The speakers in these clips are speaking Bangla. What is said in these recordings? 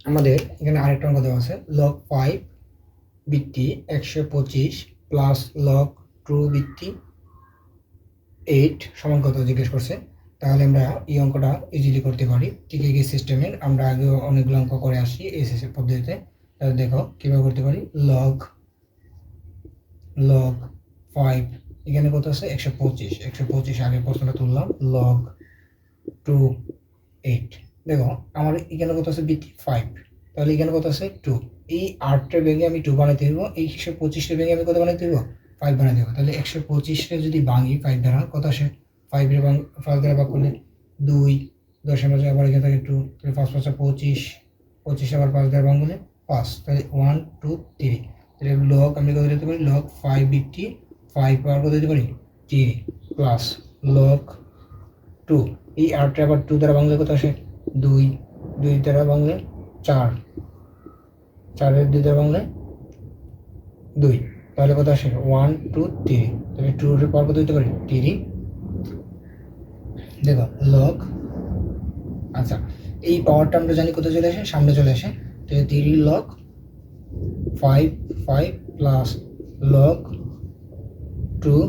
আমাদের এখানে আরেকটা অঙ্ক দেওয়া আছে log 5 বৃত্তি 125 প্লাস log 2 বৃত্তি 8 সমান কত জিজ্ঞেস করছে। তাহলে আমরা এই অঙ্কটা ইজিলি করতে পারি ঠিক এই সিস্টেমের। আমরা আগে অনেকগুলো অঙ্ক করে আসছি এই পদ্ধতিতে। তাহলে দেখো কীভাবে করতে পারি। log 5 এখানে কত আছে 125 আগে প্রশ্নটা তুললাম log 2 8। দেখো আমার এখানে কত আছে বৃত্তি 5, তাহলে এখানে কত আছে 2। এই 8টা ভেঙে আমি 2 বানাইতে দেবো, এই 125টা ভেঙে আমি কত বানাইতে দেবো 5 বানাই দেবো। তাহলে 125টা যদি ভাঙি 5 দ্বারা কত আসে 5 দ্বারা ভাগ করলে 2, 10 মাঝে আবার এখানে থাকে 2, তাহলে 5 5 25, 25 আবার 5 দ্বারা ভাগ করলে 5, তাহলে 1 2 3। তাহলে লগ আমি কত দিতে পারি log 5 বৃত্তি 5 পাওয়ার কত দিতে পারি 3 প্লাস log 2 এই 8টা আবার 2 দ্বারা ভাঙলে কত আসে 2, 2 দ্বারা ভাঙলে 4, 4 এর 2 দ্বারা ভাঙলে 2, তাহলে কত আসে 1 2 3। তাহলে 2 এর পাওয়ার কত দিতে পারি 3। দেখো log, আচ্ছা এই পাওয়ারটা আমরা জানি কোথায় চলে আসে সামনে চলে আসে। তাহলে 3 log 5 5 প্লাস log 2,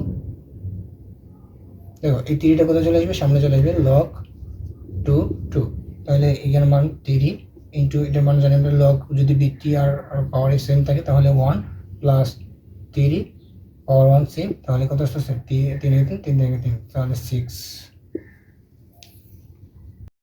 দেখো এই 3টা কোথায় চলে আসবে সামনে চলে আসবে log 2 2। তাহলে এখানে মান 3 ইন্টু এটার মান জানি আমরা log যদি বৃত্তি আর পাওয়ার সেম থাকে তাহলে 1 প্লাস 3 পাওয়ার 1 সেম, তাহলে কত আসতেছে 3 3 3 তাহলে 6।